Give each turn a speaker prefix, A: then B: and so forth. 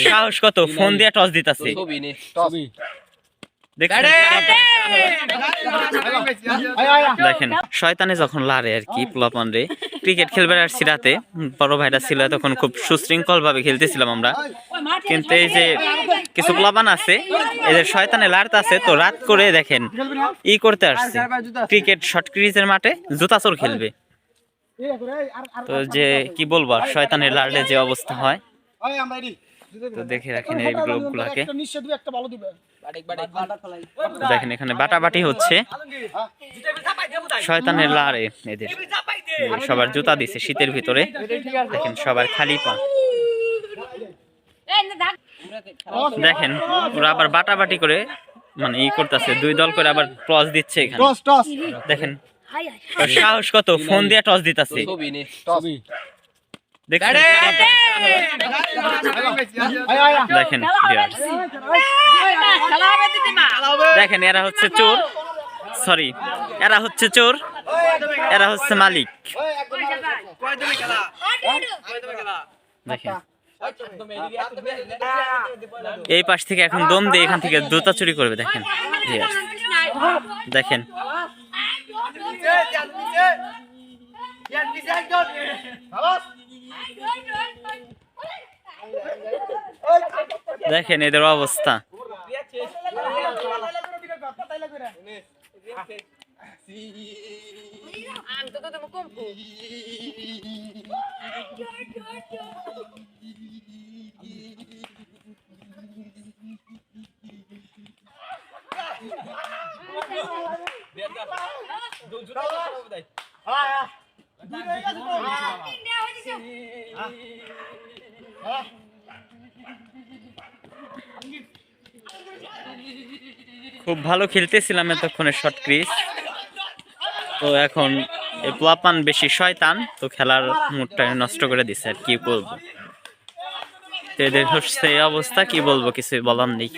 A: সাহস কত, ফোন দিয়ে টস দিতেছে। দেখেন শয়তানে যখন লারে আর কি পোলাপান রে, ক্রিকেট খেলবে আর সিরাতে বড় ভাইরা ছিল, তখন খুব সুশৃঙ্খল ভাবে খেলতেছিলাম আমরা। কিন্তু এই যে কিছু পোলাপান আছে, এদের শয়তানে লাড়তে আছে, তো রাত করে দেখেন ই করতে আসছে ক্রিকেট শর্ট ক্রিজের মাঠে জুতা চোর খেলবে। তো যে কি বলবো, শয়তানের লাড়লে যে অবস্থা হয়, তো দেখে রাখেন এই গ্রুপগুলোকে। দেখেন এখানে বাটাবাটি হচ্ছে, শয়তানের লারে এদের সবার জুতা দিছে শীতের ভিতরে। দেখেন সবার খালি পা। দেখেন ওরা আবার বাটাবাটি করে মানে ই করতেছে, দুই দল করে আবার টস দিচ্ছে এখানে। দেখেন সাহস কত, ফোন দিয়ে টস দিতেছে। দেখেন দেখেন এরা হচ্ছে চোর, সরি এরা হচ্ছে চোর, এরা হচ্ছে মালিক। দেখেন এই পাশ থেকে এখন দম দিয়ে এখান থেকে জুতা চুরি করবে। দেখেন দেখেন দেখেন এদের অবস্থা। খুব ভালো খেলতেছিলাম এতক্ষণে শর্ট ক্রিজ, তো এখন এই পোলাপান বেশি শয়তান, তো খেলার মুডটা নষ্ট করে দিছে আর কি করবো। তো এদের হচ্ছে এই অবস্থা, কি বলবো, কিছু বলার নেই।